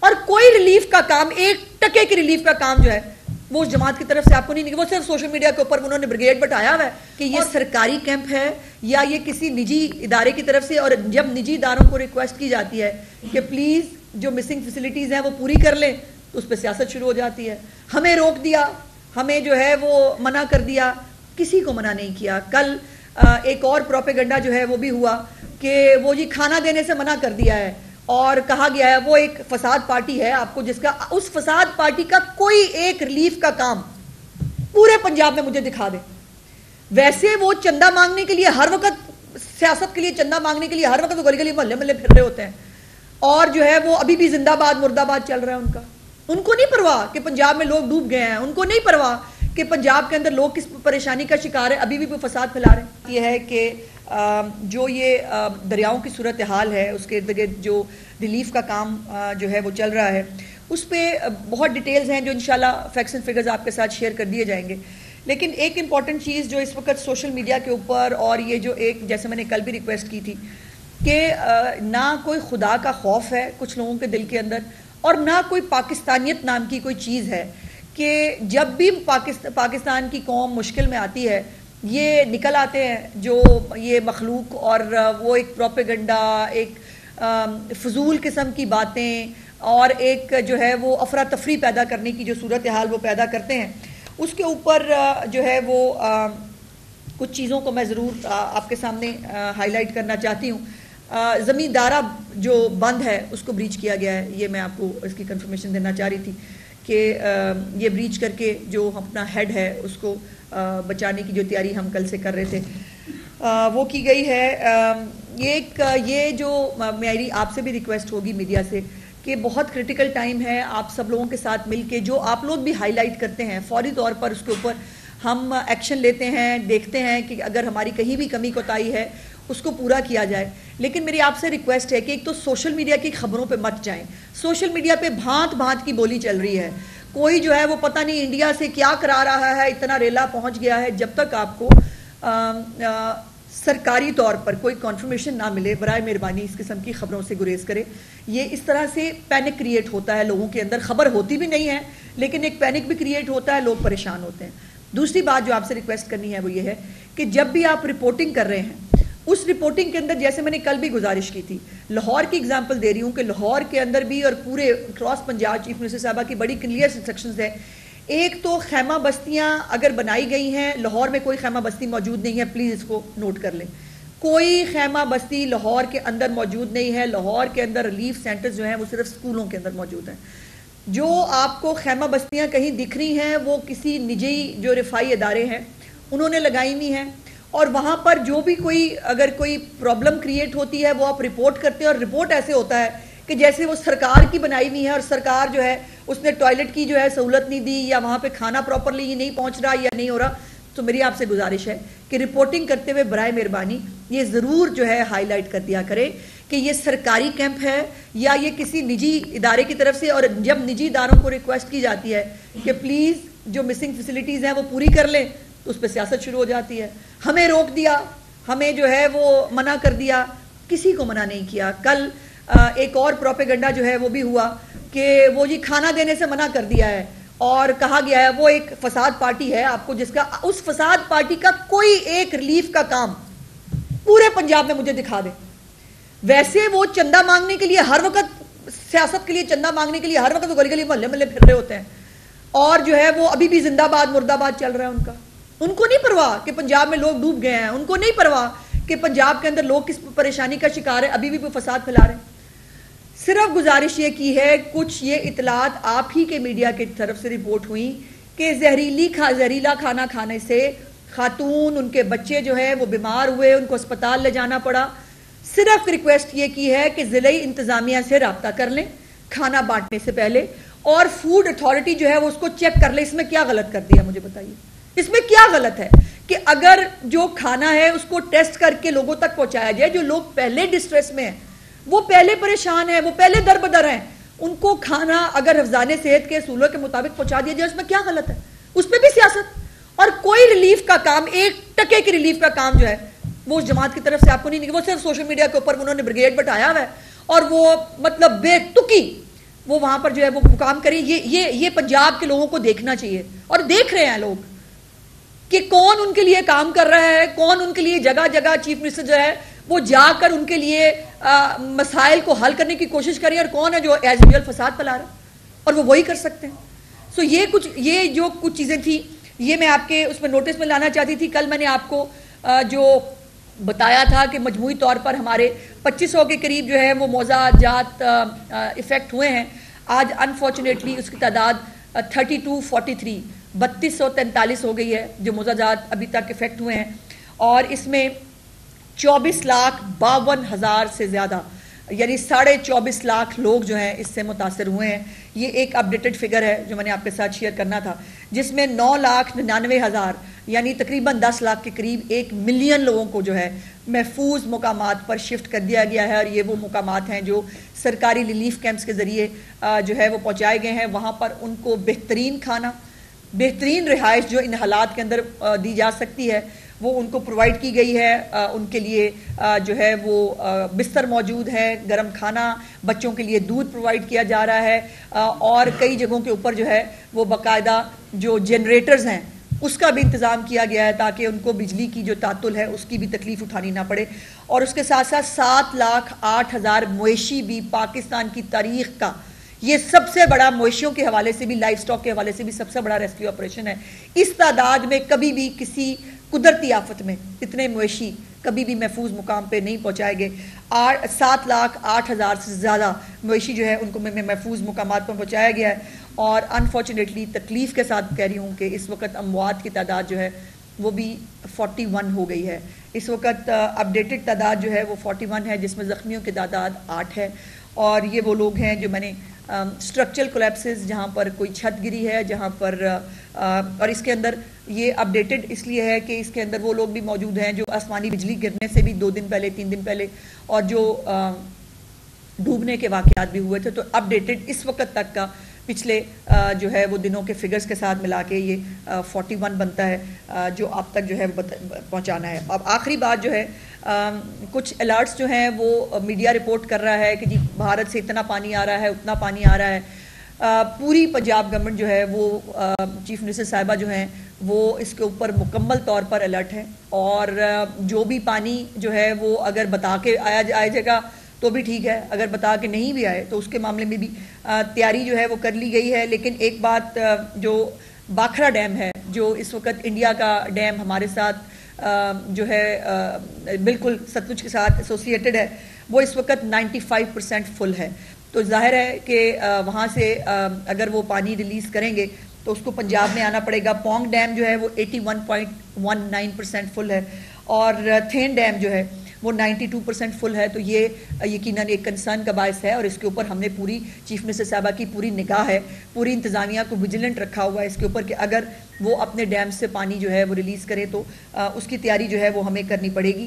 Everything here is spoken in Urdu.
اور کوئی ریلیف کا کام, ایک ٹکے کی ریلیف کا کام جو ہے وہ اس جماعت کی طرف سے آپ کو نہیں, وہ صرف سوشل میڈیا کے اوپر انہوں نے بریگیڈ بٹھایا ہوا ہے کہ یہ سرکاری کیمپ ہے یا یہ کسی نجی ادارے کی طرف سے. اور جب نجی اداروں کو ریکویسٹ کی جاتی ہے کہ پلیز جو مسنگ فیسلٹیز ہیں وہ پوری کر لیں, تو اس پہ سیاست شروع ہو جاتی ہے. ہمیں روک دیا, ہمیں جو ہے وہ منع کر دیا. کسی کو منع نہیں کیا. کل ایک اور پروپیگنڈا جو ہے وہ بھی ہوا کہ وہ جی کھانا دینے سے منع کر دیا ہے اور کہا گیا ہے وہ ایک فساد پارٹی ہے آپ کو, جس کا اس فساد پارٹی کا کوئی ایک ریلیف کا کام پورے پنجاب میں مجھے دکھا دے. ویسے وہ چندہ مانگنے کے لیے ہر وقت, سیاست کے لیے چندہ مانگنے کے لیے ہر وقت گلی گلی محلے محلے پھر رہے ہوتے ہیں, اور جو ہے وہ ابھی بھی زندہ باد مردہ باد چل رہا ہے ان کا. ان کو نہیں پرواہ کہ پنجاب میں لوگ ڈوب گئے ہیں, ان کو نہیں پرواہ کہ پنجاب کے اندر لوگ کس پریشانی کا شکار ہیں, ابھی بھی فساد پھیلا رہے ہیں. یہ ہے کہ جو یہ دریاؤں کی صورتحال ہے اس کے ارد گرد جو ریلیف کا کام جو ہے وہ چل رہا ہے, اس پہ بہت ڈیٹیلز ہیں جو انشاءاللہ فیکٹس اینڈ فگرز آپ کے ساتھ شیئر کر دیے جائیں گے. لیکن ایک امپورٹنٹ چیز جو اس وقت سوشل میڈیا کے اوپر, اور یہ جو ایک جیسے میں نے کل بھی ریکویسٹ کی تھی کہ نہ کوئی خدا کا خوف ہے کچھ لوگوں کے دل کے اندر, اور نہ کوئی پاکستانیت نام کی کوئی چیز ہے کہ جب بھی پاکستان کی قوم مشکل میں آتی ہے یہ نکل آتے ہیں جو یہ مخلوق, اور وہ ایک پروپیگنڈا, ایک فضول قسم کی باتیں, اور ایک جو ہے وہ افراتفری پیدا کرنے کی جو صورتحال وہ پیدا کرتے ہیں. اس کے اوپر جو ہے وہ کچھ چیزوں کو میں ضرور آپ کے سامنے ہائی لائٹ کرنا چاہتی ہوں. زمیندارہ جو بند ہے اس کو بریچ کیا گیا ہے, یہ میں آپ کو اس کی کنفرمیشن دینا چاہ رہی تھی کہ یہ بریچ کر کے جو اپنا ہیڈ ہے اس کو بچانے کی جو تیاری ہم کل سے کر رہے تھے وہ کی گئی ہے. یہ جو میری آپ سے بھی ریکویسٹ ہوگی میڈیا سے کہ بہت کرٹیکل ٹائم ہے, آپ سب لوگوں کے ساتھ مل کے جو آپ لوگ بھی ہائی لائٹ کرتے ہیں فوری طور پر اس کے اوپر ہم ایکشن لیتے ہیں, دیکھتے ہیں کہ اگر ہماری کہیں بھی کمی کوتاہی ہے اس کو پورا کیا جائے. لیکن میری آپ سے ریکویسٹ ہے کہ ایک تو سوشل میڈیا کی خبروں پہ مت جائیں. سوشل میڈیا پہ بھانت بھانت کی بولی چل رہی ہے, کوئی جو ہے وہ پتہ نہیں انڈیا سے کیا کرا رہا ہے, اتنا ریلا پہنچ گیا ہے. جب تک آپ کو سرکاری طور پر کوئی کنفرمیشن نہ ملے برائے مہربانی اس قسم کی خبروں سے گریز کرے. یہ اس طرح سے پینک کریٹ ہوتا ہے لوگوں کے اندر, خبر ہوتی بھی نہیں ہے لیکن ایک پینک بھی کریٹ ہوتا ہے, لوگ پریشان ہوتے ہیں. دوسری بات جو آپ سے ریکویسٹ کرنی ہے وہ یہ ہے کہ جب بھی آپ رپورٹنگ کر رہے ہیں اس رپورٹنگ کے اندر, جیسے میں نے کل بھی گزارش کی تھی, لاہور کی اگزامپل دے رہی ہوں کہ لاہور کے اندر بھی اور پورے کراس پنجاب چیف منسٹر صاحبہ کی بڑی کلیئر انسٹرکشنز ہیں. ایک تو خیمہ بستیاں اگر بنائی گئی ہیں, لاہور میں کوئی خیمہ بستی موجود نہیں ہے, پلیز اس کو نوٹ کر لیں. کوئی خیمہ بستی لاہور کے اندر موجود نہیں ہے. لاہور کے اندر ریلیف سینٹرز جو ہیں وہ صرف سکولوں کے اندر موجود ہیں. جو آپ کو خیمہ بستیاں کہیں دکھ رہی ہیں وہ کسی نجی جو رفائی ادارے ہیں انہوں نے لگائی ہوئی ہیں, اور وہاں پر جو بھی کوئی اگر کوئی پرابلم کریٹ ہوتی ہے وہ آپ رپورٹ کرتے ہیں, اور رپورٹ ایسے ہوتا ہے کہ جیسے وہ سرکار کی بنائی ہوئی ہے اور سرکار جو ہے اس نے ٹوائلٹ کی جو ہے سہولت نہیں دی, یا وہاں پہ کھانا پراپرلی نہیں پہنچ رہا یا نہیں ہو رہا. تو میری آپ سے گزارش ہے کہ رپورٹنگ کرتے ہوئے برائے مہربانی یہ ضرور جو ہے ہائی لائٹ کر دیا کرے کہ یہ سرکاری کیمپ ہے یا یہ کسی نجی ادارے کی طرف سے. اور جب نجی اداروں کو ریکویسٹ کی جاتی ہے کہ پلیز جو مسنگ فیسلٹیز ہیں وہ پوری کر لیں, تو اس پہ سیاست شروع ہو جاتی ہے. ہمیں روک دیا, ہمیں جو ہے وہ منع کر دیا. کسی کو منع نہیں کیا. کل ایک اور پروپیگنڈا جو ہے وہ بھی ہوا کہ وہ جی کھانا دینے سے منع کر دیا ہے اور کہا گیا ہے وہ ایک فساد پارٹی ہے آپ کو, جس کا اس فساد پارٹی کا کوئی ایک ریلیف کا کام پورے پنجاب میں مجھے دکھا دے. ویسے وہ چندہ مانگنے کے لیے ہر وقت, سیاست کے لیے چندہ مانگنے کے لیے ہر وقت گلی گلی محلے محلے پھر رہے ہوتے ہیں, اور جو ہے وہ ابھی بھی زندہ باد مردہ باد چل رہا ہے ان کا. ان کو نہیں پرواہ کہ پنجاب میں لوگ ڈوب گئے ہیں, ان کو نہیں پرواہ کہ پنجاب کے اندر لوگ کس پریشانی کا شکار ہیں, ابھی بھی فساد پھیلا رہے ہیں. صرف گزارش یہ کی ہے, کچھ یہ اطلاعات آپ ہی کے میڈیا کی طرف سے رپورٹ ہوئیں کہ زہریلا کھانا کھانے سے خاتون, ان کے بچے جو ہے وہ بیمار ہوئے, ان کو اسپتال لے جانا پڑا. صرف ریکویسٹ یہ کی ہے کہ ضلعی انتظامیہ سے رابطہ کر لیں کھانا بانٹنے سے پہلے, اور فوڈ اتھارٹی جو ہے وہ اس کو چیک کر لے. اس میں کیا غلط کر دیا مجھے بتائیے, اس میں کیا غلط ہے کہ اگر جو کھانا ہے اس کو ٹیسٹ کر کے لوگوں تک پہنچایا جائے. جو لوگ پہلے ڈسٹریس میں ہیں, وہ پہلے پریشان ہیں, وہ پہلے در بدر ہیں, ان کو کھانا اگر حفظان صحت کے اصولوں کے مطابق پہنچا دیا جائے, اس میں کیا غلط ہے؟ اس پہ بھی سیاست. اور کوئی ریلیف کا کام, ایک ٹکے کی ریلیف کا کام جو ہے وہ اس جماعت کی طرف سے آپ کو نہیں, وہ صرف سوشل میڈیا کے اوپر انہوں نے بریگیڈ بٹھایا ہوا ہے, اور وہ مطلب بے تکی وہ وہاں پر جو ہے وہ کام کریں. یہ پنجاب کے لوگوں کو دیکھنا چاہیے, اور دیکھ رہے ہیں لوگ کہ کون ان کے لیے کام کر رہا ہے, کون ان کے لیے جگہ جگہ چیف منسٹر جو ہے وہ جا کر ان کے لیے مسائل کو حل کرنے کی کوشش کریں, اور کون ہے جو ایز یوزول فساد پھیلا رہا ہے, اور وہ وہی کر سکتے ہیں. سو یہ جو کچھ چیزیں تھیں یہ میں آپ کے اس میں نوٹس میں لانا چاہتی تھی. کل میں نے آپ کو جو بتایا تھا کہ مجموعی طور پر ہمارے 2500 کے قریب جو ہے وہ موضوع جات افیکٹ ہوئے ہیں. آج انفارچونیٹلی اس کی تعداد 3243 3243 ہو گئی ہے جو موضوع جات ابھی تک افیکٹ ہوئے ہیں, اور اس میں 24,52,000 سے زیادہ یعنی 24.5 لاکھ لوگ جو ہیں اس سے متاثر ہوئے ہیں. یہ ایک اپڈیٹڈ فگر ہے جو میں نے آپ کے ساتھ شیئر کرنا تھا, جس میں 9,99,000 یعنی تقریباً 10 لاکھ کے قریب 1 ملین لوگوں کو جو ہے محفوظ مقامات پر شفٹ کر دیا گیا ہے. اور یہ وہ مقامات ہیں جو سرکاری ریلیف کیمپس کے ذریعے جو ہے وہ پہنچائے گئے ہیں. وہاں پر ان کو بہترین کھانا, بہترین رہائش جو ان حالات کے اندر دی جا سکتی ہے وہ ان کو پرووائڈ کی گئی ہے. ان کے لیے جو ہے وہ بستر موجود ہے, گرم کھانا, بچوں کے لیے دودھ پرووائڈ کیا جا رہا ہے, اور کئی جگہوں کے اوپر جو ہے وہ باقاعدہ جو جنریٹرز ہیں اس کا بھی انتظام کیا گیا ہے تاکہ ان کو بجلی کی جو تعطل ہے اس کی بھی تکلیف اٹھانی نہ پڑے. اور اس کے ساتھ ساتھ 7,08,000 مویشی بھی پاکستان کی تاریخ کا یہ سب سے بڑا, مویشیوں کے حوالے سے بھی, لائف سٹاک کے حوالے سے بھی سب سے بڑا ریسکیو آپریشن ہے. اس تعداد میں کبھی بھی کسی قدرتی آفت میں اتنے مویشی کبھی بھی محفوظ مقام پہ نہیں پہنچائے گئے. 7,08,000 سے زیادہ مویشی جو ہے ان کو محفوظ مقامات پر پہنچایا گیا ہے. اور انفارچونیٹلی تکلیف کے ساتھ کہہ رہی ہوں کہ اس وقت اموات کی تعداد جو ہے وہ بھی 41 ہو گئی ہے. اس وقت اپڈیٹڈ تعداد جو ہے وہ 41 ہے, جس میں زخمیوں کی تعداد 8 ہے. اور یہ وہ لوگ ہیں جو میں نے اسٹرکچرل کولیپسز جہاں پر کوئی چھت گری ہے, جہاں پر اور اس کے اندر یہ اپڈیٹڈ اس لیے ہے کہ اس کے اندر وہ لوگ بھی موجود ہیں جو آسمانی بجلی گرنے سے بھی 2 دن پہلے 3 دن پہلے, اور جو ڈوبنے کے واقعات بھی ہوئے تھے. تو اپڈیٹڈ اس وقت تک کا پچھلے جو ہے وہ دنوں کے فگرز کے ساتھ ملا کے یہ 41 بنتا ہے جو اب تک جو ہے پہنچانا ہے. اب آخری بات جو ہے, کچھ الرٹس جو ہیں وہ میڈیا رپورٹ کر رہا ہے کہ جی بھارت سے اتنا پانی آ رہا ہے, اتنا پانی آ رہا ہے. پوری پنجاب گورنمنٹ جو ہے وہ چیف منسٹر صاحبہ جو ہیں وہ اس کے اوپر مکمل طور پر الرٹ ہے, اور جو بھی پانی جو ہے وہ اگر بتا کے آیا جائے گا تو بھی ٹھیک ہے, اگر بتا کے نہیں بھی آئے تو اس کے معاملے میں بھی تیاری جو ہے وہ کر لی گئی ہے. لیکن ایک بات, جو باکھرا ڈیم ہے جو اس وقت انڈیا کا ڈیم ہمارے ساتھ جو ہے بالکل ستلج کے ساتھ ایسوسیٹڈ ہے, وہ اس وقت 95% فل ہے. تو ظاہر ہے کہ وہاں سے اگر وہ پانی ریلیز کریں گے تو اس کو پنجاب میں آنا پڑے گا. پونگ ڈیم جو ہے وہ 81.19% فل ہے, اور تھین ڈیم جو ہے وہ 92% فل ہے. تو یہ یقیناً ایک کنسرن کا باعث ہے, اور اس کے اوپر ہم نے پوری چیف منسٹر صاحبہ کی پوری نگاہ ہے, پوری انتظامیہ کو ویجیلنٹ رکھا ہوا ہے اس کے اوپر کہ اگر وہ اپنے ڈیم سے پانی جو ہے وہ ریلیز کرے تو اس کی تیاری جو ہے وہ ہمیں کرنی پڑے گی.